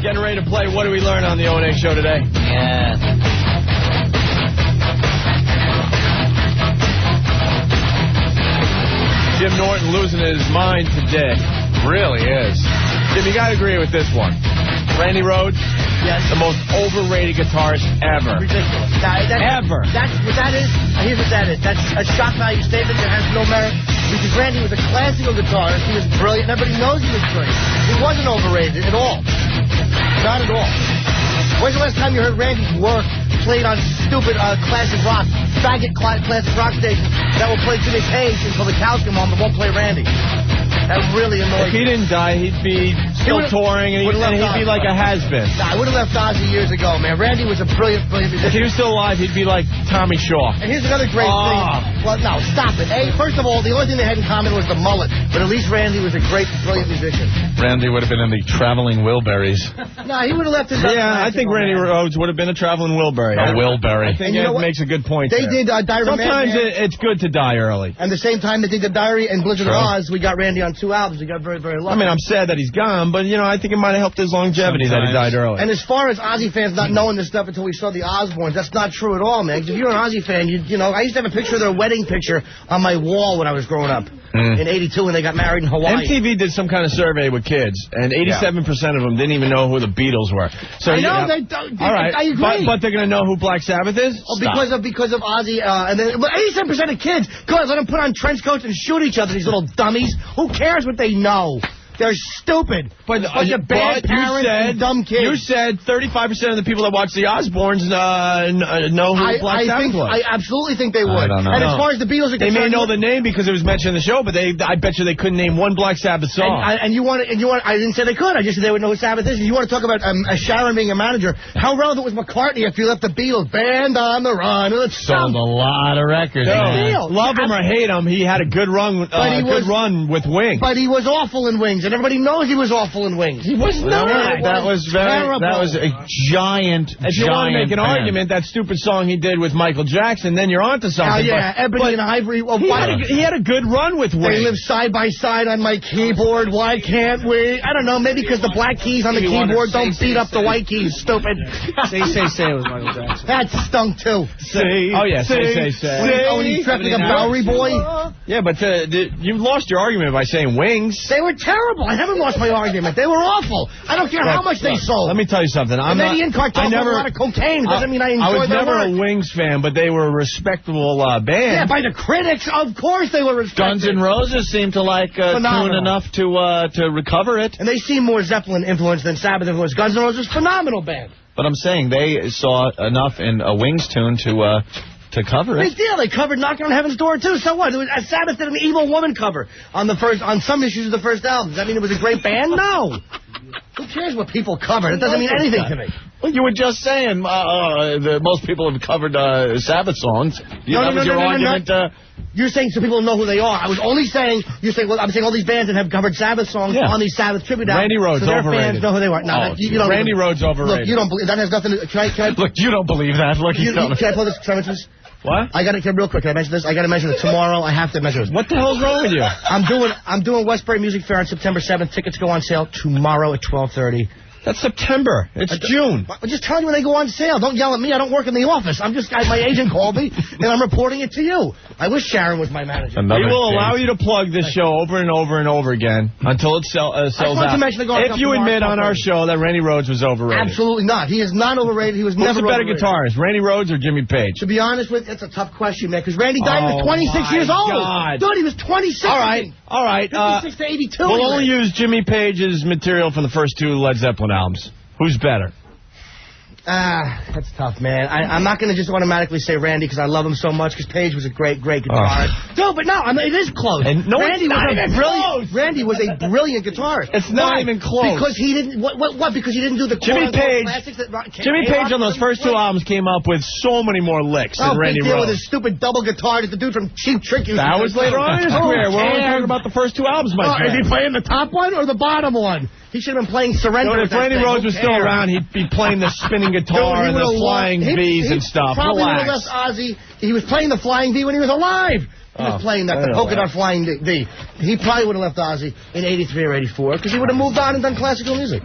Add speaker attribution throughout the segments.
Speaker 1: getting ready to play What Do We Learn on the O&A show today?
Speaker 2: Yeah.
Speaker 1: Jim Norton losing his mind today. Really is. Jim, you gotta agree with this one. Randy Rhoads,
Speaker 3: yes,
Speaker 1: the most overrated guitarist ever.
Speaker 3: Ridiculous.
Speaker 1: Ever.
Speaker 3: That's what that is. Here's what that is. That's a shock value statement that has no merit. Because Randy was a classical guitarist. He was brilliant. Everybody knows he was brilliant. He wasn't overrated at all. Not at all. When's the last time you heard Randy's work played on stupid classic rock, faggot classic rock stations that will play Jimmy Page until the cows come home but won't play Randy? That really annoys me.
Speaker 1: If he didn't die, he'd be still touring, and he'd be like a has-been.
Speaker 3: Nah, I would have left Ozzy years ago, man. Randy was a brilliant musician.
Speaker 1: If he was still alive, he'd be like Tommy Shaw.
Speaker 3: And here's another great thing. Well, no, stop it. First of all, the only thing they had in common was the mullet. But at least Randy was a great, brilliant musician.
Speaker 2: Randy would have been in the Traveling Wilburys.
Speaker 3: No, he would have left his...
Speaker 1: Yeah, I think Randy Rhoads would have been a traveling Wilbury.
Speaker 2: A Wilbury.
Speaker 1: I think it makes a good point.
Speaker 3: They did Diary of a
Speaker 1: Sometimes
Speaker 3: Madman.
Speaker 1: it's good to die early.
Speaker 3: And the same time they did the Diary and Blizzard of Oz, we got Randy on 2 albums. We got very, very lucky.
Speaker 1: I mean, I'm sad that he's gone, but, you know, I think it might have helped his longevity that he died early.
Speaker 3: And as far as Ozzy fans not knowing this stuff until we saw the Osbournes, that's not true at all, man. 'Cause if you're an Ozzy fan, you know, I used to have a picture of their wedding picture on my wall when I was growing up in '82 when they got married in Hawaii.
Speaker 1: MTV did some kind of survey with kids, and 87% of them didn't even know who the Beatles were. So
Speaker 3: I know, they all right, I agree.
Speaker 1: But they're going to know who Black Sabbath is?
Speaker 3: Oh, because of Ozzy, and then, but 87% of kids, go ahead, let them put on trench coats and shoot each other, these little dummies. Who cares what they know? They're stupid. But you're bad parents and dumb kids.
Speaker 1: You said 35% of the people that watch the Osbournes know who Black Sabbath was.
Speaker 3: I absolutely think they would.
Speaker 1: I don't know.
Speaker 3: And as far as the Beatles are concerned,
Speaker 1: they may know the name because it was mentioned in the show, but I bet you they couldn't name one Black Sabbath song.
Speaker 3: And you want? I didn't say they could. I just said they would know who Sabbath is. And you want to talk about Sharon being a manager? How relevant was McCartney if you left the Beatles? Band on the run.
Speaker 2: Sold a lot of records.
Speaker 1: Love him or hate him, he had a good run. Run with Wings.
Speaker 3: But he was awful in Wings, and everybody knows he was awful in Wings.
Speaker 1: He was not. That was a giant. If you want to make an argument, that stupid song he did with Michael Jackson, then you're onto something.
Speaker 3: Oh yeah, Ebony and Ivory. Well,
Speaker 1: he had a good run with Wings.
Speaker 3: They live side by side on my keyboard. Why can't we? I don't know. Maybe because the black keys on the keyboard don't beat up the white keys. Stupid.
Speaker 4: Say was Michael Jackson.
Speaker 3: That stunk too.
Speaker 1: Say. Oh yeah, say.
Speaker 3: Oh, and he tripped like a Bowery boy.
Speaker 1: Yeah, but you lost your argument by saying Wings.
Speaker 3: They were terrible. I haven't lost my argument. They were awful. I don't care how much they sold.
Speaker 1: Let me tell you something.
Speaker 3: I'm not. Eddie and Cartel a lot of cocaine. Doesn't mean I enjoy their work.
Speaker 1: I was never a Wings fan, but they were a respectable band.
Speaker 3: Yeah, by the critics, of course they were respected.
Speaker 2: Guns N' Roses seemed to like tune enough to recover it.
Speaker 3: And they seem more Zeppelin influenced than Sabbath influenced. Guns N' Roses, phenomenal band.
Speaker 2: But I'm saying they saw enough in a Wings tune to cover it.
Speaker 3: Big deal. They covered Knocking on Heaven's Door, too. So what? Sabbath did an Evil Woman cover on some issues of the first album. Does that mean it was a great band? No. Who cares what people covered? It doesn't mean anything to me.
Speaker 2: Well, you were just saying most people have covered Sabbath songs. That was your argument.
Speaker 3: You're saying so people know who they are. I was only saying, I'm saying all these bands that have covered Sabbath songs on these Sabbath tribute albums.
Speaker 1: Randy Rhoads,
Speaker 3: so their
Speaker 1: overrated.
Speaker 3: fans know who they are. No, you don't.
Speaker 1: Randy Rhoads, overrated.
Speaker 3: Look, you don't believe that has nothing to... Can I
Speaker 2: look, you don't believe that. Look,
Speaker 3: can I pull this sentence?
Speaker 1: What?
Speaker 3: I got to real quick. Can I mention this? I got to mention it tomorrow. I have to mention this.
Speaker 1: What the hell's wrong with you?
Speaker 3: I'm doing Westbury Music Fair on September 7th. Tickets go on sale tomorrow at 12:30.
Speaker 1: That's September. It's June.
Speaker 3: I'm just telling you when they go on sale. Don't yell at me. I don't work in the office. My agent called me, and I'm reporting it to you. I wish Sharon was my manager.
Speaker 1: We will allow you to plug this show over and over and over again until it sells out. If you admit on our show that Randy Rhoads was overrated.
Speaker 3: Absolutely not. He is not overrated. He was never overrated.
Speaker 1: Who's the better guitarist, Randy Rhoads or Jimmy Page?
Speaker 3: To be honest with you, it's a tough question, man, because Randy died when he was 26 years old.
Speaker 1: God.
Speaker 3: Dude, he was 26.
Speaker 1: All right.
Speaker 3: 56 to 82.
Speaker 1: We'll only use Jimmy Page's material from the first 2 Led Zeppelin albums. Who's better?
Speaker 3: That's tough, man. I'm not going to just automatically say Randy because I love him so much because Page was a great guitarist. Dude, but no, it is close.
Speaker 1: And no,
Speaker 3: Randy was a brilliant guitarist.
Speaker 1: It's not even close.
Speaker 3: Because he didn't. What? Because he didn't do the
Speaker 1: Jimmy Page.
Speaker 3: Classics that
Speaker 1: Jimmy Page on those first 2 albums came up with so many more licks than Randy Rhoads.
Speaker 3: With his stupid double guitar that the dude from Cheap Trick used to
Speaker 1: That was later on in his career. We're only talking about the first 2 albums, my friend.
Speaker 3: Is he playing the top one or the bottom one? He should have been playing Surrender.
Speaker 1: If Randy Rhoads was still around, he'd be playing the spinning guitar and the flying V's and stuff.
Speaker 3: Probably would have left Ozzy. He was playing the flying V when he was alive. He was playing that, the polka dot flying V. He probably would have left Ozzy in '83 or '84 because he would have moved on and done classical music.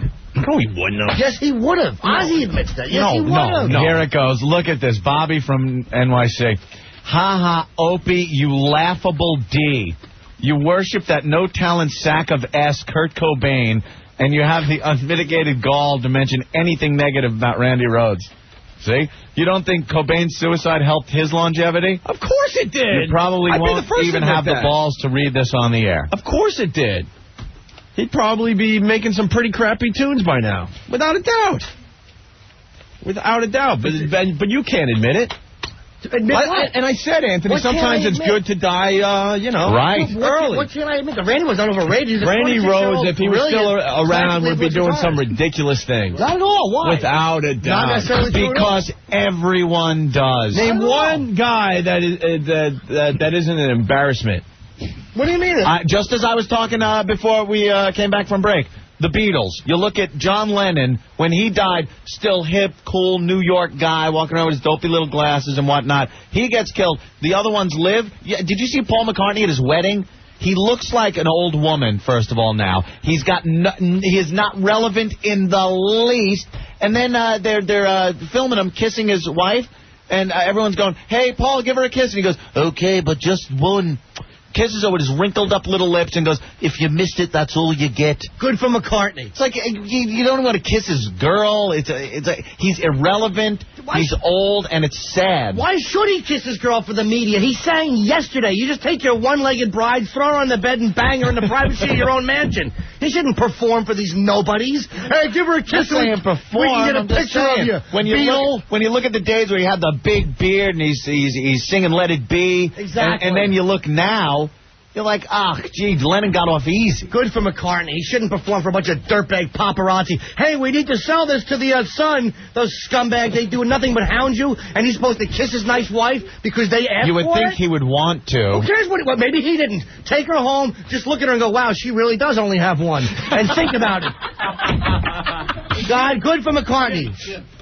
Speaker 1: No, he wouldn't have.
Speaker 3: Yes, he would have. Ozzy admits that. Yes, he would have.
Speaker 2: No. Here it goes. Look at this. Bobby from NYC. Ha ha, Opie, you laughable D. You worship that no-talent sack of S, Kurt Cobain, and you have the unmitigated gall to mention anything negative about Randy Rhoads. See? You don't think Cobain's suicide helped his longevity?
Speaker 1: Of course it did.
Speaker 2: You probably won't even have the balls to read this on the air.
Speaker 1: Of course it did. He'd probably be making some pretty crappy tunes by now. Without a doubt. Without a doubt. But you can't admit it. And I said, Anthony, sometimes it's good to die,
Speaker 2: right.
Speaker 1: early.
Speaker 3: What can I admit? Randy was overrated.
Speaker 1: Randy Rhoads, if he was still around, would be doing some ridiculous things.
Speaker 3: Not at all. Why?
Speaker 1: Without a doubt.
Speaker 3: Not necessarily
Speaker 2: because everyone does.
Speaker 1: Name one guy that isn't an embarrassment.
Speaker 3: What do you mean?
Speaker 2: Just as I was talking before we came back from break. The Beatles. You look at John Lennon, when he died, still hip, cool, New York guy, walking around with his dopey little glasses and whatnot. He gets killed. The other ones live. Yeah, did you see Paul McCartney at his wedding? He looks like an old woman, first of all, now. He is not relevant in the least. And then they're filming him kissing his wife, and everyone's going, hey, Paul, give her a kiss. And he goes, okay, but just one. Kisses her with his wrinkled up little lips and goes, if you missed it, that's all you get.
Speaker 3: Good for McCartney.
Speaker 2: It's like you don't want to kiss his girl. He's irrelevant. He's old, and it's sad.
Speaker 3: Why should he kiss his girl for the media? He sang yesterday. You just take your one-legged bride, throw her on the bed, and bang her in the privacy of your own mansion. He shouldn't perform for these nobodies. Hey, give her a kiss.
Speaker 2: We can get
Speaker 3: a picture of you.
Speaker 2: When you look at the days where he had the big beard and he's singing "Let It Be,"
Speaker 3: exactly,
Speaker 2: and then you look now. You're like, gee, Lennon got off easy.
Speaker 3: Good for McCartney. He shouldn't perform for a bunch of dirtbag paparazzi. Hey, we need to sell this to the Sun. Those scumbags, they do nothing but hound you, and he's supposed to kiss his nice wife because they asked for it?
Speaker 2: You would think he would want to.
Speaker 3: Who cares what maybe he didn't. Take her home, just look at her and go, wow, she really does only have one. And think about it. God, good for McCartney.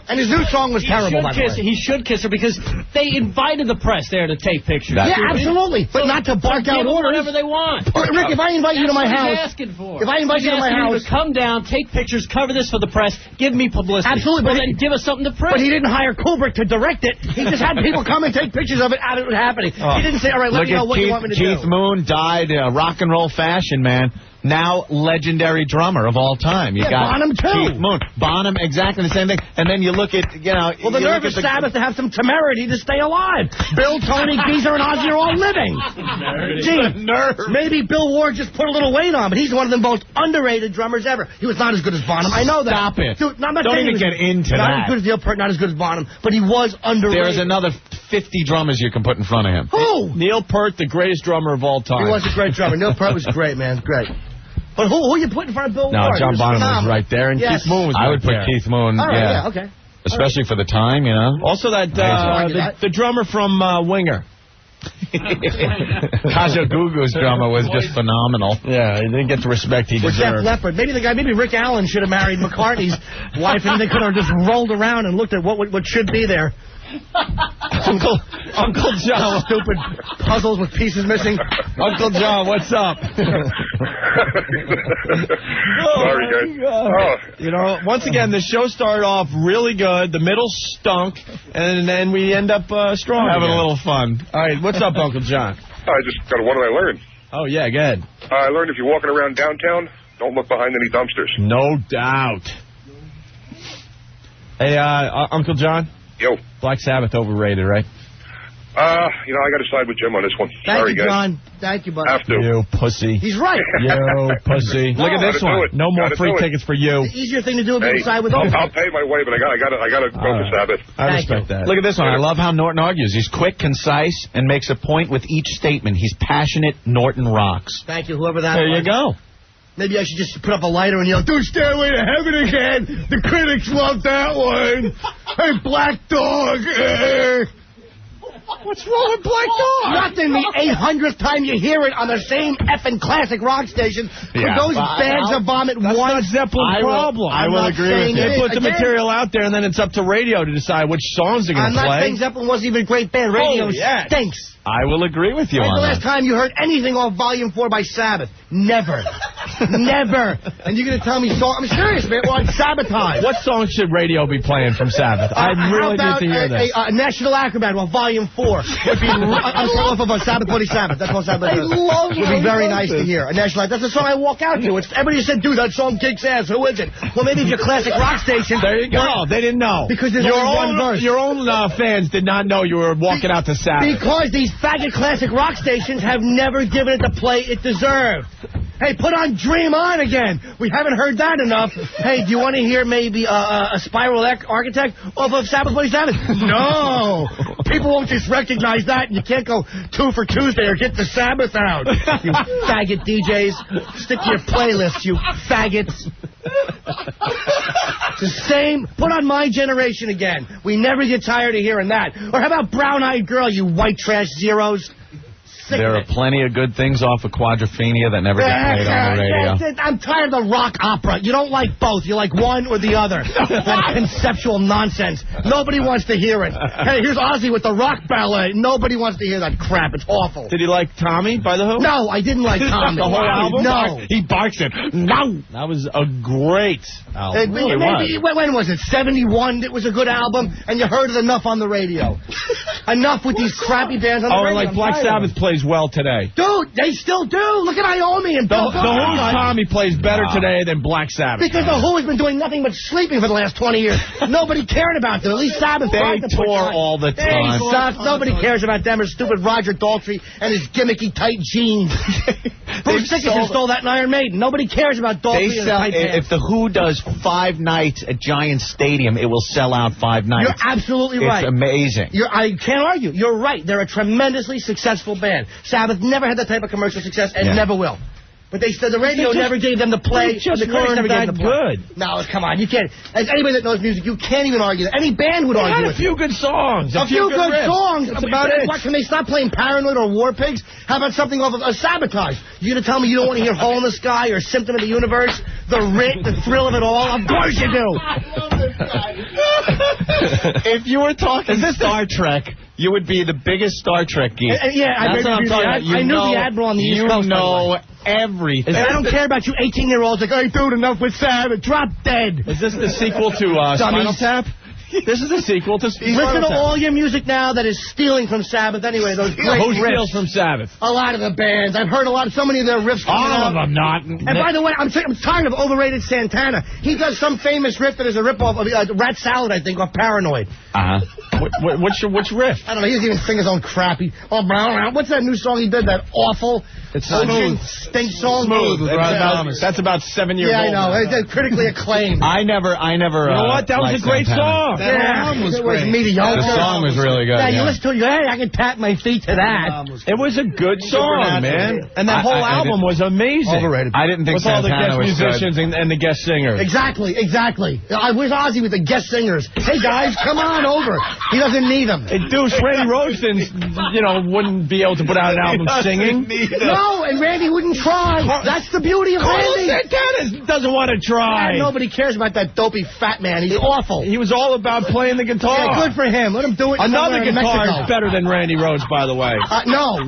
Speaker 3: And his new song was terrible, by the way.
Speaker 4: He should kiss her because they invited the press there to take pictures.
Speaker 3: Yeah, absolutely. But not to bark out orders.
Speaker 4: Whatever they want.
Speaker 3: Rick, if I invite you to my house...
Speaker 4: asking for.
Speaker 3: If I invite you to my house...
Speaker 4: To come down, take pictures, cover this for the press, give me publicity.
Speaker 3: Absolutely.
Speaker 4: But then give us something to print.
Speaker 3: But he didn't hire Kubrick to direct it. He just had people come and take pictures of it as it was happening. He didn't say, all right, let me know what you want me to do.
Speaker 2: Keith Moon died rock and roll fashion, man. Now legendary drummer of all time. You got
Speaker 3: Bonham too.
Speaker 2: Keith Moon. Bonham, exactly the same thing. And then you look at,
Speaker 3: well, the nerve of Sabbath to have some temerity to stay alive. Bill, Tony, Geezer, and Ozzy are all living. Gee, maybe Bill Ward just put a little weight on, but he's one of the most underrated drummers ever. He was not as good as Bonham. I know that.
Speaker 2: Stop it.
Speaker 3: Dude, don't
Speaker 2: even get into that.
Speaker 3: Not as good as Neil Peart, not as good as Bonham, but he was underrated.
Speaker 2: There's another 50 drummers you can put in front of him.
Speaker 3: Who?
Speaker 1: Neil Peart, the greatest drummer of all time.
Speaker 3: He was a great drummer. Neil Peart was great, man. Great. But who you put in front of Bill Ward?
Speaker 1: No, John Bonham was right there, and Keith Moon was
Speaker 2: I would put Keith Moon,
Speaker 3: all right, yeah, okay.
Speaker 2: Especially for the time,
Speaker 1: Also the drummer from Winger.
Speaker 2: Kaja Gugu's drummer was just phenomenal.
Speaker 1: Yeah, he didn't get the respect he deserved.
Speaker 3: Jeff Leppard. Maybe Rick Allen should have married McCartney's wife, and they could have just rolled around and looked at what should be there.
Speaker 1: Uncle John.
Speaker 3: Stupid puzzles with pieces missing.
Speaker 1: Uncle John, what's up?
Speaker 5: Sorry, guys.
Speaker 1: Once again, the show started off really good. The middle stunk, and then we end up strong.
Speaker 2: Having a little fun.
Speaker 1: All right, what's up, Uncle John?
Speaker 5: I just got what did I learn?
Speaker 1: Oh, yeah, go ahead.
Speaker 5: I learned if you're walking around downtown, don't look behind any dumpsters.
Speaker 1: No doubt. Hey, Uncle John?
Speaker 5: Yo.
Speaker 1: Black Sabbath overrated, right?
Speaker 5: I got to side with Jim on this one.
Speaker 3: Thank you,
Speaker 5: guys.
Speaker 3: John. Thank you, buddy.
Speaker 5: Have to.
Speaker 1: You pussy.
Speaker 3: He's right.
Speaker 1: You pussy.
Speaker 3: No,
Speaker 1: look at this one. No more free tickets for you.
Speaker 3: The easier thing to do is side with Opie.
Speaker 5: I'll pay my way, but I got to go for Sabbath.
Speaker 1: I respect that.
Speaker 2: Look at this one. I love how Norton argues. He's quick, concise, and makes a point with each statement. He's passionate. Norton rocks.
Speaker 3: Thank you, whoever that
Speaker 2: was.
Speaker 3: There
Speaker 2: you go.
Speaker 3: Maybe I should just put up a lighter and yell, "Do Stairway to Heaven again! The critics love that one! Hey, Black Dog!"
Speaker 1: What's wrong with Black Dog?
Speaker 3: Nothing. The 800th time you hear it on the same effing classic rock station. Those bags of vomit.
Speaker 1: That's not Zeppelin's problem.
Speaker 2: I will agree with you.
Speaker 1: They put the material out there, and then it's up to radio to decide which songs they're going to play.
Speaker 3: I'm not saying Zeppelin wasn't even a great band. Radio stinks.
Speaker 2: I will agree with you
Speaker 3: When's
Speaker 2: on
Speaker 3: the last time you heard anything off Volume 4 by Sabbath? Never. Never. And you're going to tell me song? I'm serious, man. We're on Sabotage.
Speaker 1: What song should radio be playing from Sabbath? I really need to hear this.
Speaker 3: National Acrobat, Volume 4. Would be off of a Sabbath, Bloody Sabbath. That's what Sabbath is. Would be very nice to hear. A National That's the song I walk out to. Everybody said, dude, that song kicks ass. Who is it? Well, maybe it's your classic rock station.
Speaker 1: There you go. They didn't know.
Speaker 3: Because there's only one verse.
Speaker 1: Your own fans did not know you were walking out to Sabbath.
Speaker 3: Because these faggot classic rock stations have never given it the play it deserved. Hey, put on Dream On again. We haven't heard that enough. Hey, do you want to hear maybe a Spiral Architect off of Sabbath Bloody Sabbath? No. People won't just recognize that, and you can't go 2 for Tuesday or get the Sabbath out. You faggot DJs. Stick to your playlist, you faggots. It's the same. Put on My Generation again. We never get tired of hearing that. Or how about Brown Eyed Girl, you white trash zeros?
Speaker 2: There are plenty of good things off of Quadrophenia that never get played on the radio.
Speaker 3: I'm tired of the rock opera. You don't like both. You like one or the other. That conceptual nonsense. Nobody wants to hear it. Hey, here's Ozzy with the rock ballet. Nobody wants to hear that crap. It's awful.
Speaker 1: Did he like Tommy by the Who?
Speaker 3: No, I didn't like Tommy.
Speaker 1: The whole album?
Speaker 3: No.
Speaker 1: He barks it. No. That was a great album.
Speaker 3: When was it? 71? It was a good album, and you heard it enough on the radio. Enough with these crappy bands on the radio.
Speaker 1: Like Black Sabbath plays well today.
Speaker 3: Dude, they still do. Look at Iommi and Bill.
Speaker 1: The Who's Tommy plays better today than Black Sabbath.
Speaker 3: Because the Who has been doing nothing but sleeping for the last 20 years. Nobody cared about them. At least Sabbath.
Speaker 2: They tour all the time.
Speaker 3: Nobody cares about them or stupid Roger Daltrey and his gimmicky tight jeans. Bruce Dickinson stole that in Iron Maiden. Nobody cares about Daltrey and his tight pants.
Speaker 2: If the Who does 5 nights at Giant Stadium, it will sell out 5 nights.
Speaker 3: You're absolutely right.
Speaker 2: It's amazing.
Speaker 3: I can't argue. You're right. They're a tremendously successful band. Sabbath never had that type of commercial success and never will. But the radio never gave them the play.
Speaker 1: Just
Speaker 3: the critics never gave them the play.
Speaker 1: good.
Speaker 3: No, come on. You can't. As anybody that knows music, you can't even argue that. Any band would argue with
Speaker 1: a few good songs.
Speaker 3: A few good songs.
Speaker 1: That's about it.
Speaker 3: What, can they stop playing Paranoid or War Pigs? How about something off of Sabotage? You gonna tell me you don't want to hear Hole in the Sky or Symptom of the Universe? The thrill of it all? Of course you do.
Speaker 2: If you were talking Star Trek, you would be the biggest Star Trek geek.
Speaker 3: Yeah,
Speaker 2: that's what I'm talking about.
Speaker 3: I knew the Admiral on the East Coast.
Speaker 2: You know everything.
Speaker 3: I don't care about you 18-year-olds like, hey, dude, enough with Sabbath. Drop dead.
Speaker 1: Is this the sequel to Spinal Tap? This is a sequel to Spinal Tap.
Speaker 3: Listen to all your music now that is stealing from Sabbath anyway. Those great
Speaker 1: Who
Speaker 3: riffs.
Speaker 1: steals from Sabbath?
Speaker 3: A lot of the bands. I've heard so many of their riffs.
Speaker 1: All of them not.
Speaker 3: And by the way, I'm tired of overrated Santana. He does some famous riff that is a ripoff of Rat Salad, I think, or Paranoid.
Speaker 1: Which riff?
Speaker 3: I don't know. He doesn't even sing his own crappy. What's that new song he did? That awful Smooth stink song.
Speaker 1: Smooth. That's about 7 years old.
Speaker 3: Yeah, I know. It's critically acclaimed.
Speaker 2: I never.
Speaker 1: You know what? That was a great song.
Speaker 3: That album was great. It was mediocre.
Speaker 2: The song was really good.
Speaker 3: Yeah, you listen to it, hey, I can tap my feet to that.
Speaker 1: It was a good song, man. And that whole album was amazing.
Speaker 3: Overrated.
Speaker 2: I didn't think Santana was good.
Speaker 1: With all the guest musicians and the guest singers.
Speaker 3: Exactly. I wish Ozzy with the guest singers. Hey, guys, come on over. He doesn't need them.
Speaker 1: Hey, Deuce, Randy Rhodes, wouldn't be able to put out an album singing.
Speaker 3: No, and Randy wouldn't try. That's the beauty of Randy.
Speaker 1: Santana doesn't want to try.
Speaker 3: Nobody cares about that dopey fat man. He's awful.
Speaker 1: He was all about playing the guitar.
Speaker 3: Yeah, good for him. Let him do it.
Speaker 1: Another guitar is better than Randy Rhodes, by the way.
Speaker 3: No.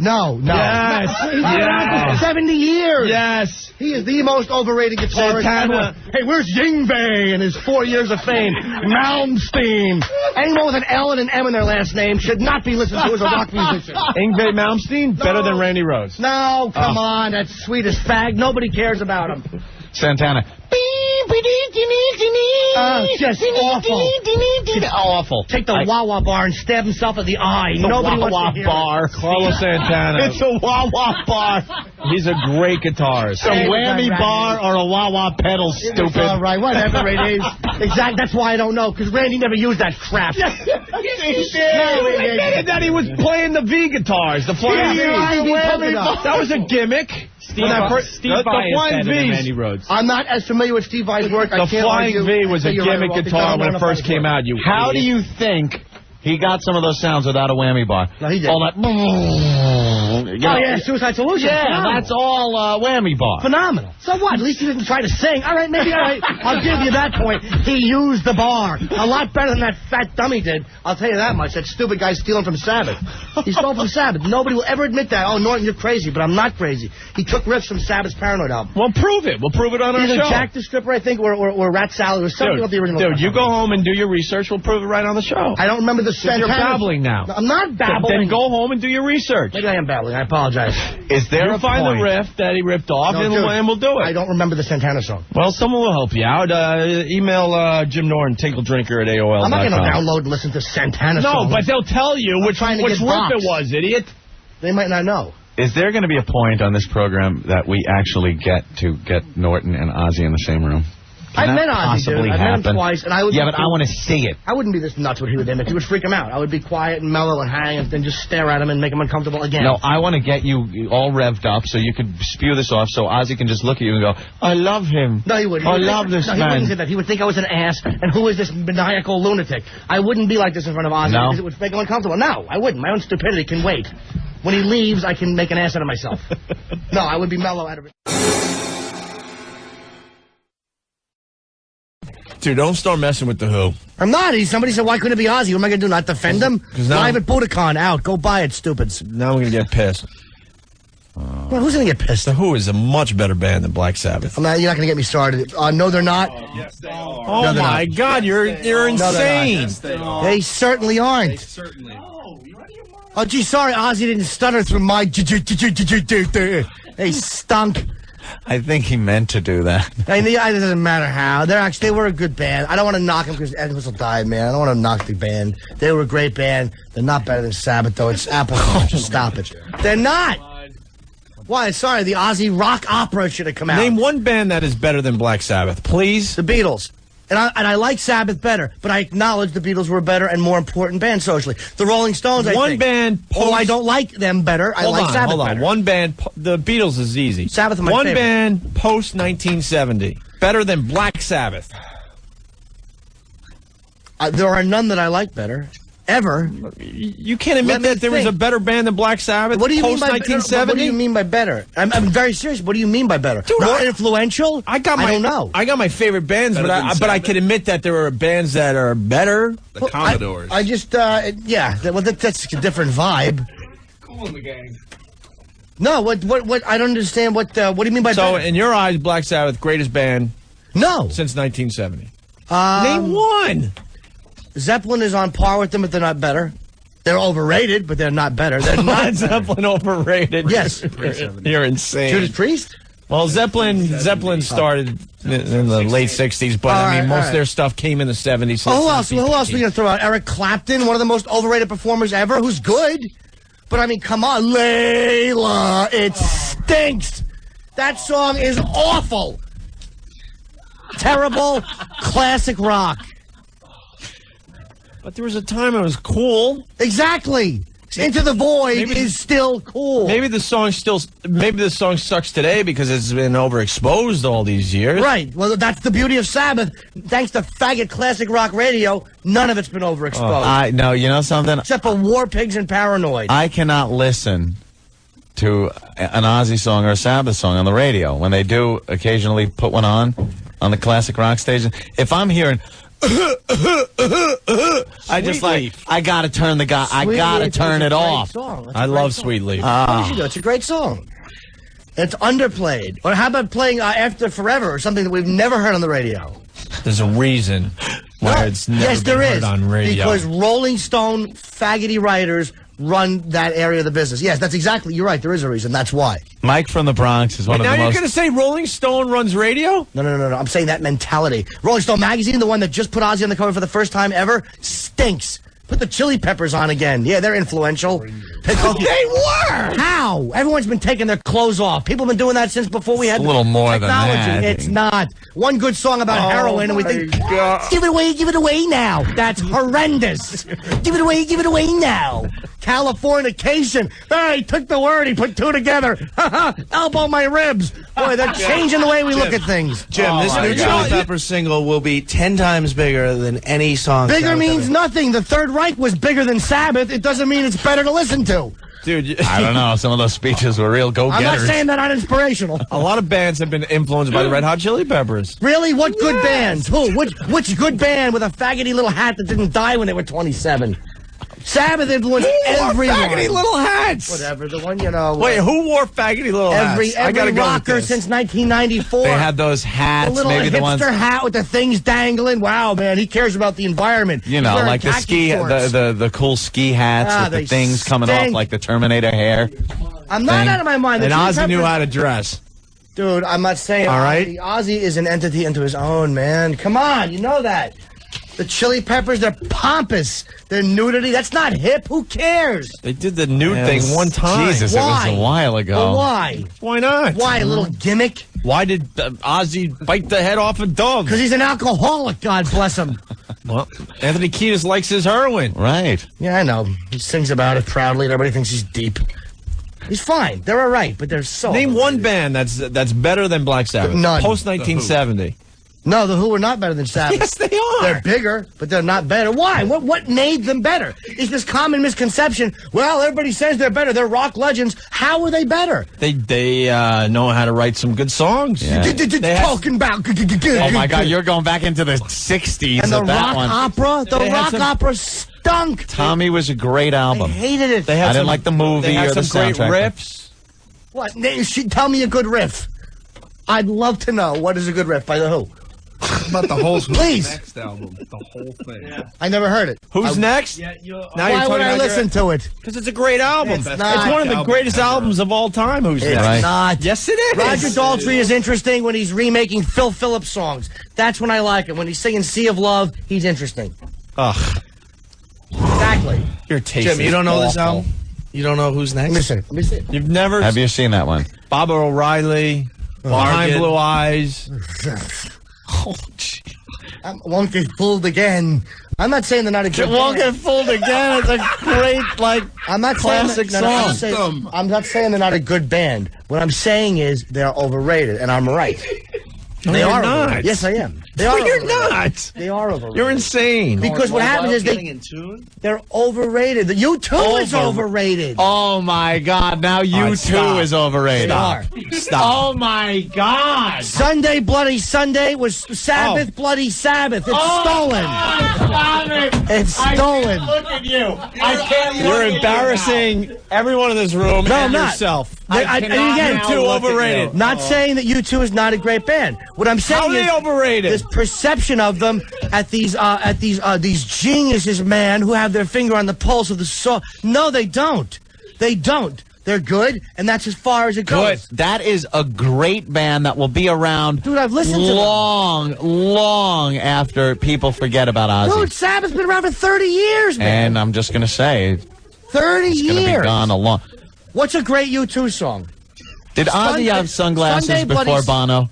Speaker 1: Yes.
Speaker 3: He's been around for 70 years.
Speaker 1: Yes.
Speaker 3: He is the most overrated guitarist ever. Hey, where's Yngwie and his 4 years of fame? Malmsteen. Anyone with an L and an M in their last name should not be listened to as a rock musician.
Speaker 1: Yngwie Malmsteen? Better than Randy Rhodes.
Speaker 3: No, come on. That's sweet as fag. Nobody cares about him.
Speaker 2: Santana.
Speaker 3: Just awful.
Speaker 2: Awful.
Speaker 3: Take the wah-wah bar and stab himself in the eye. Nobody wants to hear
Speaker 2: bar.
Speaker 1: Carlos Santana.
Speaker 2: It's a wah-wah bar.
Speaker 1: He's a great guitarist.
Speaker 2: A whammy bar or a wah-wah pedal, stupid.
Speaker 3: All right, whatever it is. Exactly. That's why I don't know, because Randy never used that crap.
Speaker 1: He admitted that he was playing the V guitars, the flying V. That was a gimmick.
Speaker 4: Steve Vai is better than Randy Rhodes.
Speaker 3: I'm not as familiar with Steve Vai's work.
Speaker 1: The Flying V was a gimmick guitar when it first came out.
Speaker 2: How do you think he got some of those sounds without a whammy bar?
Speaker 3: No, he did.
Speaker 2: All that.
Speaker 3: Suicide Solution.
Speaker 2: Yeah,
Speaker 3: phenomenal.
Speaker 2: that's all whammy bar.
Speaker 3: Phenomenal. So what? At least he didn't try to sing. All right, maybe, all right. I'll give you that point. He used the bar. A lot better than that fat dummy did. I'll tell you that much. That stupid guy stealing from Sabbath. He stole from Sabbath. Nobody will ever admit that. Oh, Norton, you're crazy, but I'm not crazy. He took riffs from Sabbath's Paranoid album.
Speaker 1: Well, prove it. We'll prove it on our
Speaker 3: Either
Speaker 1: show.
Speaker 3: Jack the Stripper, I think, or Rat Salad, or something of the original.
Speaker 1: Dude, you go home and do your research. We'll prove it right on the show.
Speaker 3: I don't remember the Santana.
Speaker 1: You're babbling now.
Speaker 3: I'm not babbling.
Speaker 1: Then go home and do your research.
Speaker 3: Maybe I am babbling. I apologize.
Speaker 2: Is there a
Speaker 1: find
Speaker 2: point?
Speaker 1: the riff that he ripped off,
Speaker 3: No,
Speaker 1: and we'll do it.
Speaker 3: I don't remember the Santana song.
Speaker 1: Well, someone will help you out. Email Jim Norton, tinkledrinker@AOL.com.
Speaker 3: I'm not going to download and listen to Santana songs.
Speaker 1: No, but they'll tell you which riff it was, idiot.
Speaker 3: They might not know.
Speaker 2: Is there going to be a point on this program that we actually get Norton and Ozzy in the same room?
Speaker 3: I've met Ozzy, dude. I've met him twice, and I would.
Speaker 2: Yeah, but I want to see it.
Speaker 3: I wouldn't be this nuts what he would image. He would freak him out. I would be quiet and mellow and hang, and then just stare at him and make him uncomfortable again.
Speaker 2: No, I want to get you all revved up so you could spew this off, so Ozzy can just look at you and go, "I love him."
Speaker 3: No, he wouldn't.
Speaker 2: I love this man.
Speaker 3: He wouldn't say that. He would think I was an ass, and who is this maniacal lunatic? I wouldn't be like this in front of Ozzy because it would make him uncomfortable. No, I wouldn't. My own stupidity can wait. When he leaves, I can make an ass out of myself. No, I would be mellow out of it.
Speaker 1: Dude, don't start messing with the Who.
Speaker 3: I'm not. Somebody said, why couldn't it be Ozzy? What am I going to do, not defend him?
Speaker 1: Now,
Speaker 3: Live at Budokan, out. Go buy it, stupids.
Speaker 1: Now I'm going to get pissed.
Speaker 3: Well, who's going to get pissed?
Speaker 1: The Who is a much better band than Black Sabbath.
Speaker 3: You're not going to get me started. No, they're not.
Speaker 5: Yes, they are.
Speaker 1: Oh,
Speaker 3: no,
Speaker 1: my
Speaker 3: not.
Speaker 1: God, you're insane.
Speaker 5: Yes, they are.
Speaker 3: They certainly aren't.
Speaker 5: They certainly are.
Speaker 3: Oh, gee, sorry, Ozzy didn't stutter through my... They stunk.
Speaker 2: I think he meant to do that.
Speaker 3: It doesn't matter how. They were a good band. I don't want to knock them because Ed Whistle died, man. I don't want to knock the band. They were a great band. They're not better than Sabbath, though. It's Apple. Stop it. They're not. Why? Sorry, the Ozzy rock opera should have come out.
Speaker 1: Name one band that is better than Black Sabbath, please.
Speaker 3: The Beatles. And I like Sabbath better, but I acknowledge the Beatles were a better and more important band socially. The Rolling Stones, I think.
Speaker 1: One band...
Speaker 3: Although I don't like them better, I like Sabbath better.
Speaker 1: One band... The Beatles is easy.
Speaker 3: Sabbath is my
Speaker 1: One
Speaker 3: favorite.
Speaker 1: band post-1970. Better than Black Sabbath.
Speaker 3: There are none that I like better. Ever.
Speaker 1: You can't admit that there was a better band than Black Sabbath
Speaker 3: What do you mean by
Speaker 1: post-1970?
Speaker 3: What do you mean by better? I'm very serious. What do you mean by better?
Speaker 1: Dude,
Speaker 3: more influential?
Speaker 1: I don't know. I got my favorite bands,
Speaker 5: Better
Speaker 1: but I can admit that there are bands that are better.
Speaker 5: The Commodores.
Speaker 3: I just, yeah. Well, that's a different vibe.
Speaker 5: Cool in the gang.
Speaker 3: No, what? I don't understand. What do you mean by
Speaker 1: So,
Speaker 3: better?
Speaker 1: in your eyes, Black Sabbath, greatest band
Speaker 3: No.
Speaker 1: since 1970. Name one.
Speaker 3: Zeppelin is on par with them, but they're not better. They're overrated, but they're not better. They're not
Speaker 1: Zeppelin overrated.
Speaker 3: Yes.
Speaker 1: You're insane.
Speaker 3: Judas Priest?
Speaker 1: Well, Zeppelin started in the late 60s, but I mean, most of their stuff came in the 70s. So
Speaker 3: Who else are we going to throw out? Eric Clapton, one of the most overrated performers ever, who's good. But, I mean, come on. Layla, it stinks. That song is awful. Terrible classic rock.
Speaker 1: But there was a time it was cool.
Speaker 3: Exactly. Into the Void is still cool.
Speaker 1: Maybe the song sucks today because it's been overexposed all these years.
Speaker 3: Right. Well, that's the beauty of Sabbath. Thanks to faggot classic rock radio, none of it's been overexposed.
Speaker 2: No, you know something?
Speaker 3: Except for War Pigs and Paranoid.
Speaker 2: I cannot listen to an Ozzy song or a Sabbath song on the radio when they do occasionally put one on the classic rock station. If I'm hearing... I just I gotta turn it off.
Speaker 1: I love Sweet Leaf.
Speaker 3: It's a great song. It's underplayed. Or how about playing After Forever or something that we've never heard on the radio?
Speaker 1: There's a reason why it's never been heard on radio.
Speaker 3: Because Rolling Stone faggoty writers run that area of the business. Yes, that's exactly. You're right. There is a reason. That's why.
Speaker 2: Mike from the Bronx is one of the most...
Speaker 1: Now you're going to say Rolling Stone runs radio?
Speaker 3: No. I'm saying that mentality. Rolling Stone magazine, the one that just put Ozzy on the cover for the first time ever, stinks. Put the Chili Peppers on again. Yeah, they're influential. They were! How? Everyone's been taking their clothes off. People have been doing that since before we had
Speaker 2: a little more
Speaker 3: technology.
Speaker 2: than that.
Speaker 3: It's not. One good song about heroin, and we think, give it away now. That's horrendous. Give it away now. Californication. He took the word, he put two together. Elbow my ribs. Boy, they're changing the way we look at things.
Speaker 6: Jim, this new Chili Peppers single will be 10 times bigger than any song.
Speaker 3: Bigger means nothing. The Third Reich was bigger than Sabbath. It doesn't mean it's better to listen to.
Speaker 1: Dude,
Speaker 2: I don't know. Some of those speeches were real go-getters.
Speaker 3: I'm not saying they're not inspirational.
Speaker 1: a lot of bands have been influenced by the Red Hot Chili Peppers.
Speaker 3: Really? What good bands? Who? Which good band with a faggoty little hat that didn't die when they were 27? Sabbath influenced everyone.
Speaker 1: Faggoty little hats.
Speaker 3: Whatever, the one, you know.
Speaker 1: Wait, who wore faggoty little hats?
Speaker 3: Every rocker since 1994.
Speaker 2: They had those hats,
Speaker 3: the little
Speaker 2: maybe the ones.
Speaker 3: hipster hat with the things dangling. Wow, man, he cares about the environment.
Speaker 2: You know, like the ski, the cool ski hats with the things coming off like the Terminator hair.
Speaker 3: I'm not out of my mind.
Speaker 1: And Ozzy knew how to dress.
Speaker 3: Dude, I'm not saying.
Speaker 1: All right.
Speaker 3: Ozzy is an entity unto his own, man. Come on, you know that. The Chili Peppers, they're pompous. They're nudity. That's not hip. Who cares?
Speaker 1: They did the nude thing one time.
Speaker 2: Jesus,
Speaker 3: Why?
Speaker 2: it was a while ago.
Speaker 3: Well, why?
Speaker 1: Why not?
Speaker 3: Why? A little gimmick?
Speaker 1: Why did Ozzy bite the head off a dog?
Speaker 3: Because he's an alcoholic, God bless him.
Speaker 1: Well, Anthony Kiedis likes his heroin.
Speaker 2: Right.
Speaker 3: Yeah, I know. He sings about it proudly, and everybody thinks he's deep. He's fine. They're all right, but they're so...
Speaker 1: Name one band that's better than Black Sabbath.
Speaker 3: None.
Speaker 1: Post-1970.
Speaker 3: No, the Who are not better than Sabbath.
Speaker 1: Yes, they are.
Speaker 3: They're bigger, but they're not better. Why? What made them better? Is this common misconception? Well, everybody says they're better. They're rock legends. How are they better?
Speaker 1: They know how to write some good songs.
Speaker 2: Yeah.
Speaker 3: Talking about...
Speaker 2: Oh, my God, you're going back into the 60s
Speaker 3: and the
Speaker 2: with that
Speaker 3: rock
Speaker 2: one.
Speaker 3: opera? The rock opera stunk.
Speaker 2: Tommy was a great album.
Speaker 3: I hated it.
Speaker 2: I didn't like the movie
Speaker 1: they had
Speaker 2: or the
Speaker 1: some great
Speaker 2: soundtrack.
Speaker 1: riffs.
Speaker 3: What? Tell me a good riff. I'd love to know what is a good riff by the Who.
Speaker 7: About the whole
Speaker 3: Please.
Speaker 7: next album, the whole thing. Yeah.
Speaker 3: I never heard it.
Speaker 1: Who's next?
Speaker 7: Yeah,
Speaker 3: Why would I listen to it?
Speaker 1: Because it's a great album.
Speaker 3: It's not.
Speaker 1: one of the greatest albums of all time. Who's
Speaker 3: It's
Speaker 1: next?
Speaker 3: not.
Speaker 1: Yes, it is.
Speaker 3: Roger Daltrey is interesting when he's remaking Phil Phillips songs. That's when I like him. When he's singing Sea of Love, he's interesting.
Speaker 1: Ugh.
Speaker 3: Exactly.
Speaker 1: Your taste
Speaker 6: Jim, you
Speaker 1: is
Speaker 6: don't know this
Speaker 1: awful.
Speaker 6: album? You don't know who's next?
Speaker 3: Let me see.
Speaker 1: You've never...
Speaker 2: Have you seen that one?
Speaker 1: Baba O'Reilly, Behind Blue Eyes.
Speaker 3: Oh, I won't get fooled again. I'm not saying they're not a good
Speaker 2: Won't
Speaker 3: band.
Speaker 2: Get Fooled Again. It's a great,
Speaker 3: I'm not
Speaker 2: classic
Speaker 3: saying
Speaker 2: song.
Speaker 3: I'm not saying they're not a good band. What I'm saying is they're overrated, and I'm right. They
Speaker 1: you're
Speaker 3: are
Speaker 1: not.
Speaker 3: overrated. Yes, I am. They are.
Speaker 1: You're
Speaker 3: overrated.
Speaker 1: not.
Speaker 3: They are overrated.
Speaker 1: You're insane.
Speaker 3: Because what happens is
Speaker 6: in tune?
Speaker 3: they're overrated. The U2 is overrated.
Speaker 2: Oh, my God. Now U2 is overrated.
Speaker 3: They are.
Speaker 2: Stop. Oh, my God.
Speaker 3: Sunday Bloody Sunday was Sabbath Bloody Sabbath. It's stolen.
Speaker 2: Stop it.
Speaker 3: It's stolen.
Speaker 2: Look at you. I can't
Speaker 1: You're embarrassing everyone in this room
Speaker 3: No,
Speaker 1: and
Speaker 3: I'm not.
Speaker 1: yourself.
Speaker 3: And again,
Speaker 1: Too overrated.
Speaker 3: Not saying that U2 is not a great band. What I'm saying
Speaker 1: How are
Speaker 3: is
Speaker 1: they overrated?
Speaker 3: this perception of them at these geniuses, man, who have their finger on the pulse of the soul. No, they don't. They don't. They're good, and that's as far as it goes.
Speaker 2: Good. That is a great band that will be around.
Speaker 3: Dude, I've listened to them.
Speaker 2: long after people forget about Ozzy.
Speaker 3: Dude, Sabbath's been around for 30 years, man.
Speaker 2: And I'm just going to say,
Speaker 3: 30
Speaker 2: it's going to
Speaker 3: years.
Speaker 2: be gone a long.
Speaker 3: What's a great U2 song?
Speaker 2: Did Ozzy have sunglasses
Speaker 3: Sunday
Speaker 2: before
Speaker 3: Bloody-
Speaker 2: Bono?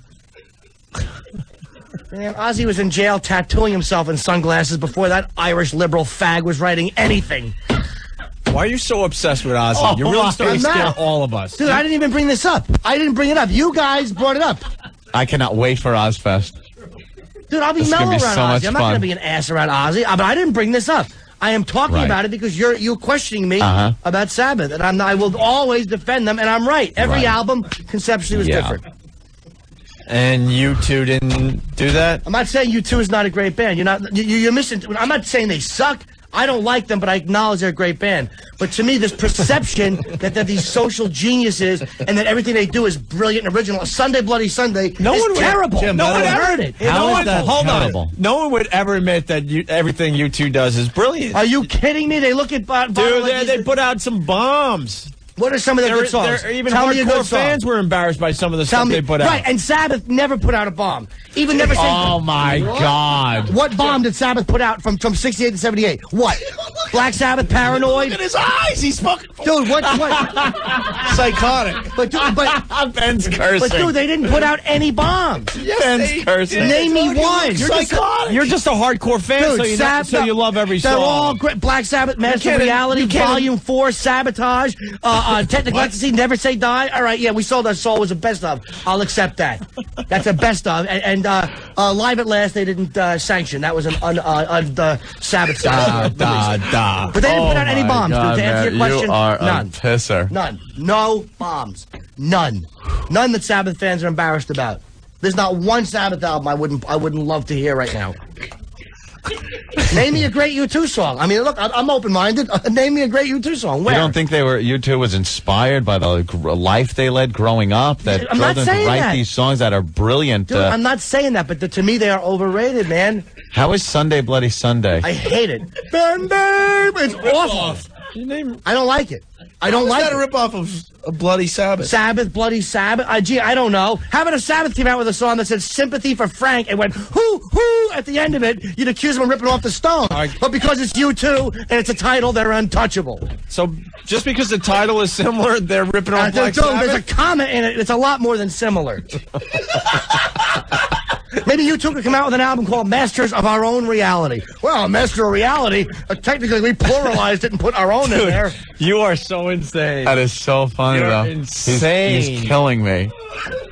Speaker 3: Man, Ozzy was in jail tattooing himself in sunglasses before that Irish liberal fag was writing anything.
Speaker 1: Why are you so obsessed with Ozzy? You're really starting to
Speaker 3: I'm
Speaker 1: scare
Speaker 3: not.
Speaker 1: all of us.
Speaker 3: Dude, I didn't even bring this up. I didn't bring it up. You guys brought it up.
Speaker 2: I cannot wait for Ozfest.
Speaker 3: Dude, I'll be
Speaker 2: This is
Speaker 3: mellow
Speaker 2: gonna be
Speaker 3: around
Speaker 2: so
Speaker 3: Ozzy.
Speaker 2: much
Speaker 3: I'm not going to
Speaker 2: fun.
Speaker 3: be an ass around Ozzy. But I didn't bring this up. I am talking
Speaker 2: Right.
Speaker 3: about it because you're questioning me
Speaker 2: Uh-huh.
Speaker 3: about Sabbath, and I will always defend them, and I'm right. Every
Speaker 2: Right.
Speaker 3: album conceptually was
Speaker 2: Yeah.
Speaker 3: different.
Speaker 1: And you two didn't do that?
Speaker 3: I'm not saying U2 is not a great band. You're missing. I'm not saying they suck. I don't like them, but I acknowledge they're a great band. But to me, this perception that they're these social geniuses and that everything they do is brilliant and original. Sunday Bloody Sunday is terrible.
Speaker 1: Jim,
Speaker 3: no one
Speaker 1: ever
Speaker 3: heard it.
Speaker 2: How is that
Speaker 1: hold
Speaker 2: terrible?
Speaker 1: on. No one would ever admit that everything U2 does is brilliant.
Speaker 3: Are you kidding me? They look at
Speaker 1: Dude, they put out some bombs.
Speaker 3: What are some of their good songs?
Speaker 1: Even
Speaker 3: Tell me a
Speaker 1: hardcore
Speaker 3: good song.
Speaker 1: fans were embarrassed by some of the stuff they put out.
Speaker 3: Right, and Sabbath never put out a bomb. Even never said.
Speaker 2: Oh, my God.
Speaker 3: What bomb did Sabbath put out from 68 to 78? What? Black Sabbath, Paranoid?
Speaker 6: Look at his eyes. He's fucking
Speaker 3: Dude, what?
Speaker 6: psychotic.
Speaker 3: But
Speaker 2: Ben's cursing.
Speaker 3: But dude, they didn't put out any bombs.
Speaker 2: Ben's cursing.
Speaker 3: Name me one.
Speaker 1: You're just a hardcore fan,
Speaker 3: Dude,
Speaker 1: so you love every
Speaker 3: They're
Speaker 1: song.
Speaker 3: all great. Black Sabbath, Master
Speaker 1: can't-
Speaker 3: Reality,
Speaker 1: you can't-
Speaker 3: Volume 4, Sabotage, Technical Ecstasy, Never Say Die. All right, yeah, we sold our soul was a best of. I'll accept that. That's a best of. And Live at Last, they didn't sanction. That was an Sabbath song. But they didn't put out any bombs, dude. To answer your question,
Speaker 6: you are
Speaker 3: none.
Speaker 6: a pisser.
Speaker 3: None. No bombs. None. None that Sabbath fans are embarrassed about. There's not one Sabbath album I wouldn't love to hear right now. Name me a great U2 song. I mean, look, I'm open-minded. Name me a great U2 song. Where?
Speaker 2: You don't think U2 was inspired by the life they led growing up that drove them to write these songs that are brilliant?
Speaker 3: Dude, I'm not saying that, but to me they are overrated, man.
Speaker 2: How is Sunday Bloody Sunday?
Speaker 3: I hate it. It's awful. I don't like it. I don't like it.
Speaker 6: Is that a ripoff of a Bloody Sabbath?
Speaker 3: Sabbath, Bloody Sabbath? Gee, I don't know. How about if Sabbath came out with a song that said Sympathy for Frank and went hoo, hoo at the end of it, you'd accuse them of ripping off the Stones. But because it's U2 and it's a title, they're untouchable.
Speaker 1: So just because the title is similar, they're ripping off Black Sabbath?
Speaker 3: There's a comment in it. It's a lot more than similar. Maybe U2 could come out with an album called Masters of Our Own Reality. Well, Master of Reality, technically we pluralized it and put our own in there.
Speaker 1: You are so insane.
Speaker 2: That is so funny,
Speaker 1: You're
Speaker 2: though.
Speaker 1: insane.
Speaker 2: He's killing me.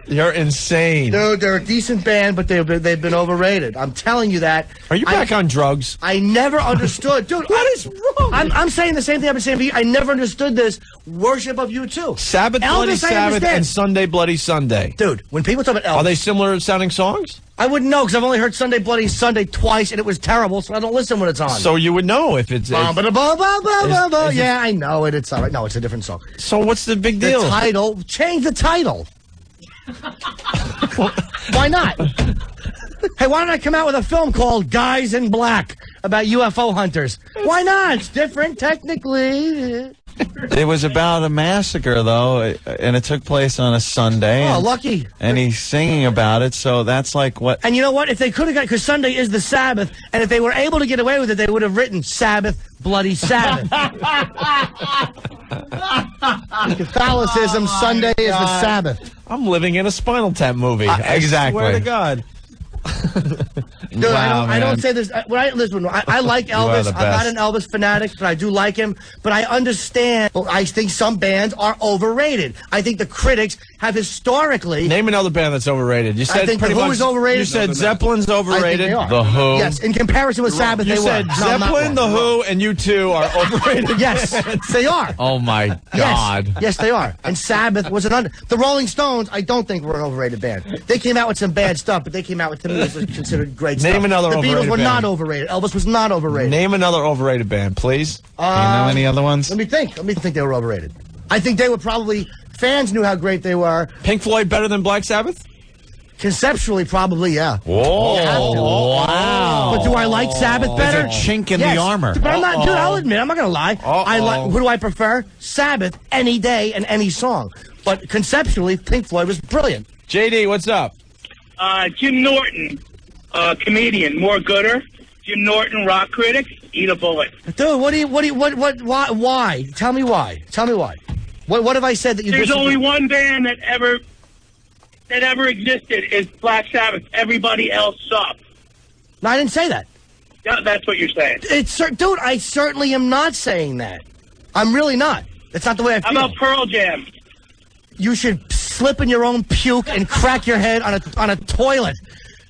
Speaker 1: You're insane.
Speaker 3: Dude, they're a decent band, but they've been overrated. I'm telling you that.
Speaker 1: Are you back on drugs?
Speaker 3: I never understood. Dude, what is wrong? I'm saying the same thing I've been saying for you. I never understood this worship of U2.
Speaker 1: Sabbath, Bloody Sabbath, and Sunday, Bloody Sunday.
Speaker 3: Dude, when people talk about Elvis...
Speaker 1: Are they similar sounding songs?
Speaker 3: I wouldn't know, because I've only heard Sunday, Bloody Sunday twice, and it was terrible, so I don't listen when it's on.
Speaker 1: So you would know if it's...
Speaker 3: Yeah, I know it. It's all right. No, it's a different song.
Speaker 1: So what's the big deal?
Speaker 3: The title. Change the title. Why not? Hey, why don't I come out with a film called Guys in Black about UFO hunters? Why not? It's different, technically.
Speaker 2: It was about a massacre, though, and it took place on a Sunday.
Speaker 3: Oh, lucky.
Speaker 2: And he's singing about it, so that's like what...
Speaker 3: And you know what? If they could have got... Because Sunday is the Sabbath, and if they were able to get away with it, they would have written Sabbath, Bloody Sabbath. Catholicism, Sunday is the Sabbath.
Speaker 1: I'm living in a Spinal Tap movie.
Speaker 2: Exactly.
Speaker 1: I swear to God.
Speaker 3: Dude,
Speaker 2: wow,
Speaker 3: I don't say this. Listen, I like Elvis. I'm not an Elvis fanatic, but I do like him. But I understand. Well, I think some bands are overrated. I think the critics have historically...
Speaker 1: Name another band that's overrated. You said
Speaker 3: I think The Who is overrated.
Speaker 1: You said Zeppelin's overrated.
Speaker 3: I think they are.
Speaker 2: The Who.
Speaker 3: Yes, in comparison with Sabbath, they were.
Speaker 1: You said Zeppelin, The Who, and U2 are overrated.
Speaker 3: Yes, they are.
Speaker 2: Oh, my God.
Speaker 3: Yes, they are. And Sabbath was The Rolling Stones, I don't think were an overrated band. They came out with some bad stuff, but they came out with, to me, was considered great stuff.
Speaker 1: Name another overrated
Speaker 3: The Beatles were
Speaker 1: band.
Speaker 3: not overrated. Elvis was not overrated.
Speaker 1: Name another overrated band, please.
Speaker 2: Do you know any other ones?
Speaker 3: Let me think they were overrated. I think they were probably... Fans knew how great they were.
Speaker 1: Pink Floyd better than Black Sabbath?
Speaker 3: Conceptually, probably, yeah.
Speaker 2: Whoa. Wow.
Speaker 3: But do I like Sabbath better?
Speaker 2: There's a chink in the armor.
Speaker 3: But I'm not, dude, I'll admit, I'm not going to lie. Who do I prefer? Sabbath, any day and any song. But conceptually, Pink Floyd was brilliant.
Speaker 1: JD, what's up?
Speaker 8: Jim Norton, comedian, more gooder. Jim Norton, rock critic, eat a bullet.
Speaker 3: Dude, why? Tell me why. What have I said that you
Speaker 8: There's
Speaker 3: disagree?
Speaker 8: only one band that ever existed is Black Sabbath. Everybody else sucks.
Speaker 3: No, I didn't say that.
Speaker 8: Yeah, that's what you're saying.
Speaker 3: Dude, I certainly am not saying that. I'm really not. That's not the way I feel.
Speaker 8: How about Pearl Jam?
Speaker 3: You should slip in your own puke and crack your head on a toilet.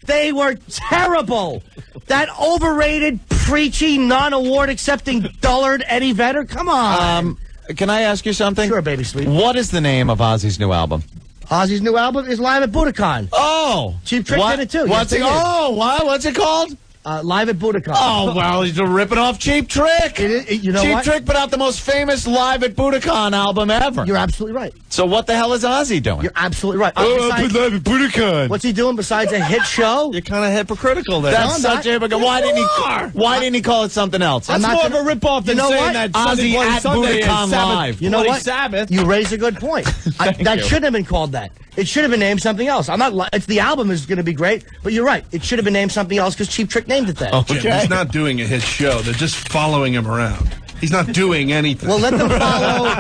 Speaker 3: They were terrible. That overrated, preachy, non-award accepting dullard Eddie Vedder. Come on.
Speaker 2: Can I ask you something?
Speaker 3: Sure, baby sweet.
Speaker 2: What is the name of Ozzy's new album?
Speaker 3: Ozzy's new album is Live at Budokan.
Speaker 2: Oh!
Speaker 3: Cheap Trick did it too.
Speaker 2: What's it called?
Speaker 3: Live at Budokan.
Speaker 2: Oh, well, he's ripping off Cheap Trick.
Speaker 3: You know
Speaker 2: Cheap
Speaker 3: what?
Speaker 2: Trick put out the most famous Live at Budokan album ever.
Speaker 3: You're absolutely right.
Speaker 2: So what the hell is Ozzy doing?
Speaker 3: You're absolutely right.
Speaker 2: Live at Budokan.
Speaker 3: What's he doing besides a hit show?
Speaker 1: You're kind of hypocritical there.
Speaker 2: That's such a hypocrite. Why didn't he call it something else?
Speaker 1: That's more of a ripoff than saying that
Speaker 2: Ozzy at Budokan Live.
Speaker 3: You know what?
Speaker 1: Sabbath.
Speaker 3: You raise a good point. That shouldn't have been called that. It should have been named something else. The album is going to be great, but you're right. It should have been named something else because Cheap Trick named it that.
Speaker 7: Jim, he's not doing a hit show. They're just following him around. He's not doing anything.
Speaker 3: Well, let them follow.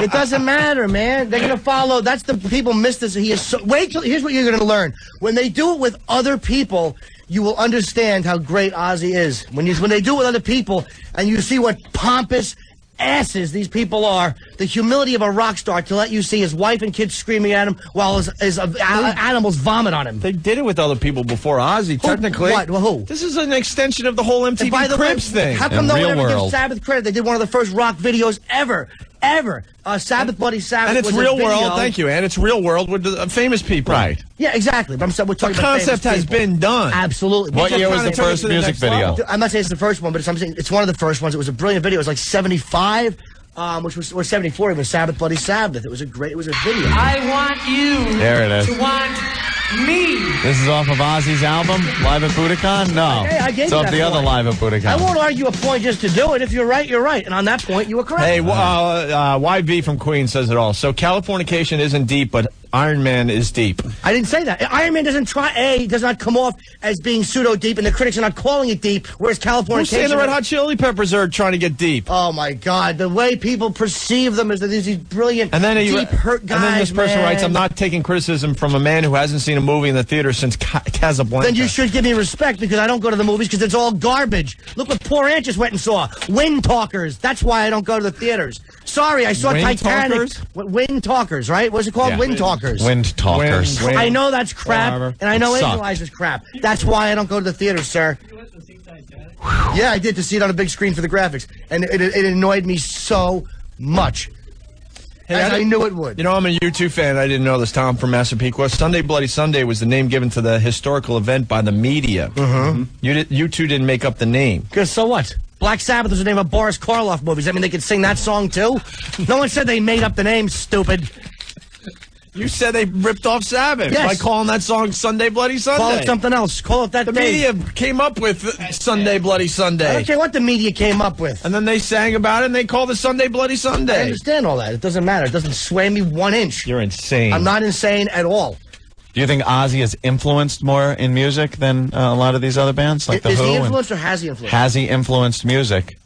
Speaker 3: It doesn't matter, man. They're going to follow. That's the people miss this. Wait till here's what you're going to learn. When they do it with other people, you will understand how great Ozzy is. When they do it with other people, and you see what pompous, asses these people are, the humility of a rock star to let you see his wife and kids screaming at him while his animals vomit on him.
Speaker 1: They did it with other people before Ozzy, technically.
Speaker 3: What? Well, who?
Speaker 1: This is an extension of the whole MTV Cribs thing.
Speaker 3: How come no one ever gives Sabbath credit? They did one of the first rock videos ever. Sabbath Bloody Sabbath.
Speaker 1: And it's Real World, thank you, and it's Real World with the famous people.
Speaker 2: Right.
Speaker 3: Yeah, exactly. But we're talking about
Speaker 1: concept has been done.
Speaker 3: Absolutely.
Speaker 2: What year was the first music video?
Speaker 3: I'm not saying it's the first one, but I'm saying it's one of the first ones. It was a brilliant video. It was like 75. Which was, or 74, it was Sabbath Bloody Sabbath. It was a video.
Speaker 9: I want you
Speaker 2: there it is.
Speaker 9: to want me.
Speaker 2: This is off of Ozzy's album, Live at Budokan? No.
Speaker 3: Hey, I gave
Speaker 2: it's
Speaker 3: you
Speaker 2: off
Speaker 3: that
Speaker 2: the
Speaker 3: point.
Speaker 2: other Live at Budokan.
Speaker 3: I won't argue a point just to do it. If you're right, you're right. And on that point, you were correct.
Speaker 1: Hey, YB from Queen says it all. So Californication isn't deep, but Iron Man is deep.
Speaker 3: I didn't say that. Iron Man does not come off as being pseudo-deep, and the critics are not calling it deep, whereas Californication...
Speaker 1: Who's saying the Red Hot Chili Peppers are trying to get deep?
Speaker 3: Oh, my God. The way people perceive them is that these brilliant, deep, hurt guys,
Speaker 1: And then this person writes, I'm not taking criticism from a man who hasn't seen a movie in the theater since Casablanca.
Speaker 3: Then you should give me respect, because I don't go to the movies because it's all garbage. Look what poor Aunt just went and saw. Wind Talkers. That's why I don't go to the theaters. Sorry, I saw Titanic. Wind Talkers, right? What's it called? Yeah. Wind Talkers.
Speaker 2: Wind Talkers.
Speaker 3: I know that's crap, and I know Angel Eyes is crap. That's why I don't go to the theater, sir. Yeah, I did, to see it on a big screen for the graphics, and it annoyed me so much. As I knew it would.
Speaker 1: You know, I'm a U2 fan. I didn't know this. Tom from Massapequa. Sunday Bloody Sunday was the name given to the historical event by the media. You two didn't make up the name.
Speaker 3: Because so what? Black Sabbath was the name of Boris Karloff movies. I mean, they could sing that song, too? No one said they made up the name, stupid.
Speaker 1: You said they ripped off Sabbath by calling that song Sunday Bloody Sunday.
Speaker 3: Call it something else. Call it that
Speaker 1: The media came up with Sunday Bloody Sunday.
Speaker 3: I don't care what the media came up with.
Speaker 1: And then they sang about it, and they called it Sunday Bloody Sunday.
Speaker 3: I understand all that. It doesn't matter. It doesn't sway me 1 inch.
Speaker 1: You're insane.
Speaker 3: I'm not insane at all.
Speaker 2: Do you think Ozzy has influenced more in music than a lot of these other bands? Like The Who?
Speaker 3: Is he influenced or has he influenced?
Speaker 2: Has he influenced music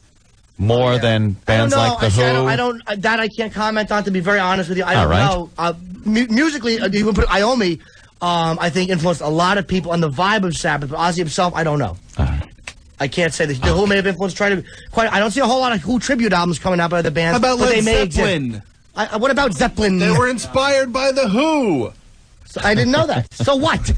Speaker 2: more than bands like The Who?
Speaker 3: I can't comment on, to be very honest with you. I don't know. Musically, even put Iommi, I think influenced a lot of people on the vibe of Sabbath, but Ozzy himself, I don't know. I can't say that. The Who may have influenced I don't see a whole lot of Who tribute albums coming out by the bands.
Speaker 7: How about Led Zeppelin?
Speaker 3: What about Zeppelin?
Speaker 7: They were inspired by The Who.
Speaker 3: So I didn't know that. So what?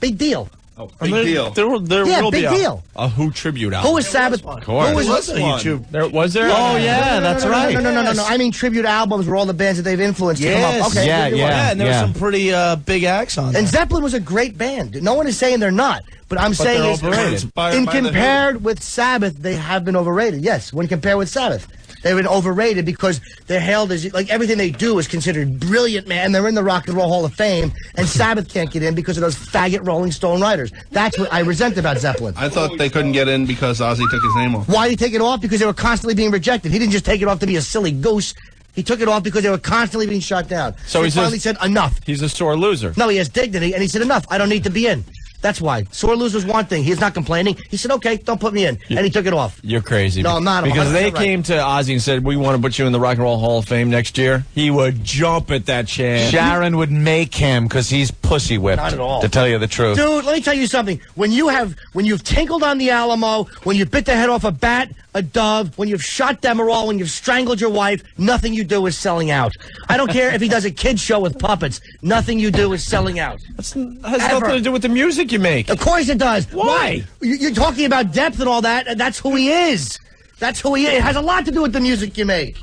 Speaker 3: Big deal.
Speaker 7: Oh, big deal.
Speaker 1: There will be
Speaker 3: deal.
Speaker 1: A Who tribute album.
Speaker 3: Who was Sabbath?
Speaker 1: Of course.
Speaker 3: Who was
Speaker 7: YouTube?
Speaker 1: Was there?
Speaker 2: Oh, yeah, that's right.
Speaker 3: No. I mean tribute albums were all the bands that they've influenced to come up. Okay,
Speaker 6: yeah, and there were some pretty big acts on there.
Speaker 3: And Zeppelin was a great band. No one is saying they're not. But I'm saying
Speaker 1: they're overrated.
Speaker 3: Compared with Sabbath, they have been overrated. Yes, when compared with Sabbath. They've been overrated because they're hailed as, like, everything they do is considered brilliant, man. They're in the Rock and Roll Hall of Fame, and Sabbath can't get in because of those faggot Rolling Stone writers. That's what I resent about Zeppelin.
Speaker 7: I thought they couldn't get in because Ozzy took his name off.
Speaker 3: Why did he take it off? Because they were constantly being rejected. He didn't just take it off to be a silly goose. He took it off because they were constantly being shut down. So he finally said, enough.
Speaker 1: He's a sore loser.
Speaker 3: No, he has dignity, and he said, enough. I don't need to be in. That's why. Sore loser's one thing. He's not complaining. He said, okay, don't put me in. And he took it off.
Speaker 1: You're crazy.
Speaker 3: No, I'm not.
Speaker 1: Because they came to Ozzy and said, we want to put you in the Rock and Roll Hall of Fame next year. He would jump at that chance.
Speaker 2: Sharon would make him because he's pussy whipped.
Speaker 3: Not at all.
Speaker 2: To tell you the truth.
Speaker 3: Dude, let me tell you something. When you've tinkled on the Alamo, when you bit the head off a bat, a dove, when you've shot Demerol, when you've strangled your wife, nothing you do is selling out. I don't care if he does a kid's show with puppets. Nothing you do is selling out.
Speaker 1: That has nothing to do with the music you make.
Speaker 3: Of course it does.
Speaker 1: Why?
Speaker 3: You're talking about depth and all that, and that's who he is. That's who he is. It has a lot to do with the music you make.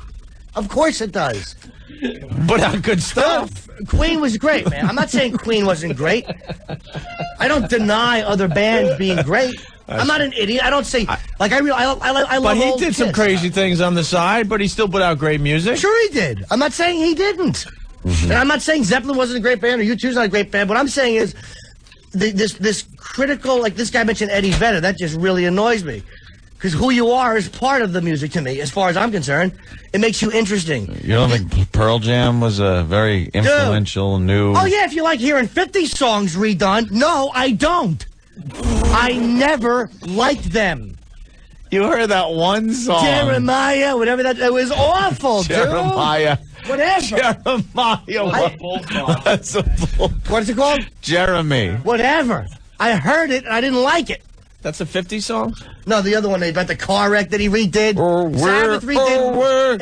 Speaker 3: Of course it does.
Speaker 1: Put out good stuff.
Speaker 3: Queen was great, man. I'm not saying Queen wasn't great. I don't deny other bands being great. I'm not an idiot. I don't say I love.
Speaker 1: But he did some crazy things on the side, but he still put out great music.
Speaker 3: Sure, he did. I'm not saying he didn't. And I'm not saying Zeppelin wasn't a great band or U2's not a great band. What I'm saying is this critical, like this guy mentioned Eddie Vedder. That just really annoys me. Because who you are is part of the music to me, as far as I'm concerned. It makes you interesting.
Speaker 2: You don't think Pearl Jam was a very influential new...
Speaker 3: Oh, yeah, if you like hearing 50 songs redone. No, I don't. I never liked them.
Speaker 2: You heard that one song.
Speaker 3: Jeremiah, whatever that... It was awful,
Speaker 2: Jeremiah.
Speaker 3: Dude. Whatever.
Speaker 2: Jeremiah. That's a bull.
Speaker 3: What is it called?
Speaker 2: Jeremy.
Speaker 3: Whatever. I heard it, and I didn't like it.
Speaker 1: That's a 50 song?
Speaker 3: No, the other one about the car wreck that he redid. Sabbath redid.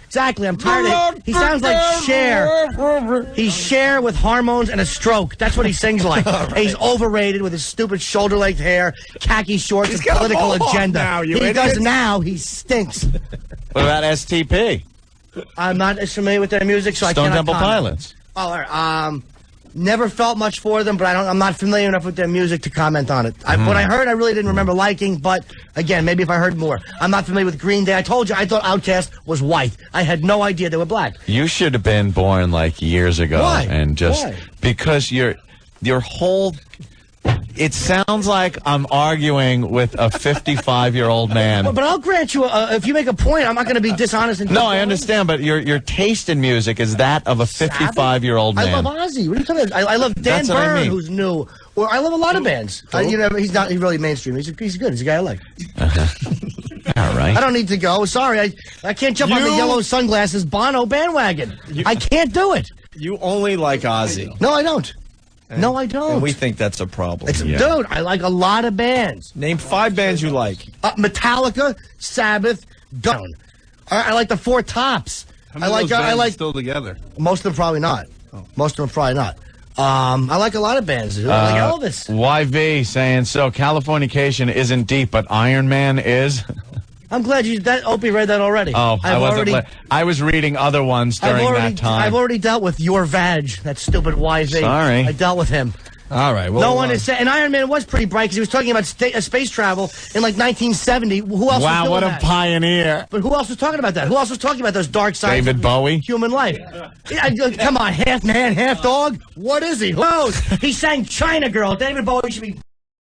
Speaker 3: Exactly. I'm tired of it. He sounds like Cher. He's Cher with hormones and a stroke. That's what he sings like. Right. He's overrated with his stupid shoulder-length hair, khaki shorts, and political agenda.
Speaker 1: Now,
Speaker 3: he does now. He stinks.
Speaker 2: What about STP?
Speaker 3: I'm not as familiar with their music, so
Speaker 2: Stone
Speaker 3: I cannot
Speaker 2: Temple
Speaker 3: comment.
Speaker 2: Pilots.
Speaker 3: Oh, all right. Never felt much for them, but I'm not familiar enough with their music to comment on it. What I heard, I really didn't remember liking, but again, maybe if I heard more. I'm not familiar with Green Day. I told you, I thought Outkast was white. I had no idea they were black.
Speaker 2: You should have been born like years ago.
Speaker 3: Why?
Speaker 2: And just
Speaker 3: Why?
Speaker 2: because your whole. It sounds like I'm arguing with a 55-year-old man.
Speaker 3: But I'll grant you, if you make a point, I'm not going to be dishonest.
Speaker 2: No, I understand, but your taste in music is that of a 55-year-old man.
Speaker 3: I love Ozzy. What are you talking about? I love Dan Byrne, who's new. Or I love a lot of bands. He's really mainstream. He's good. He's a guy I like.
Speaker 2: All right.
Speaker 3: I don't need to go. Sorry, I can't jump on the yellow sunglasses Bono bandwagon. I can't do it.
Speaker 1: You only like Ozzy.
Speaker 3: No, I don't. No, I don't.
Speaker 1: And we think that's a problem.
Speaker 3: Dude, I like a lot of bands.
Speaker 1: Name 5 bands you like.
Speaker 3: Metallica, Sabbath, Gun. I like the Four Tops.
Speaker 7: How many of those bands are still together?
Speaker 3: Most of them probably not. Most of them probably not. I like a lot of bands. I like Elvis.
Speaker 2: YV saying, so Californication isn't deep, but Iron Man is?
Speaker 3: I'm glad Opie read that already.
Speaker 2: Oh, I was reading other ones during that time.
Speaker 3: I've already dealt with your vag, that stupid YV.
Speaker 2: Sorry.
Speaker 3: I dealt with him.
Speaker 1: All right. Well,
Speaker 3: no one is saying. And Iron Man was pretty bright because he was talking about space travel in like 1970. Who else was doing that?
Speaker 2: Wow, what a pioneer.
Speaker 3: But who else was talking about that? Who else was talking about those dark sides
Speaker 2: David Bowie?
Speaker 3: Human life. Come on, half man, half dog? What is he? Who knows? He sang China Girl. David Bowie should be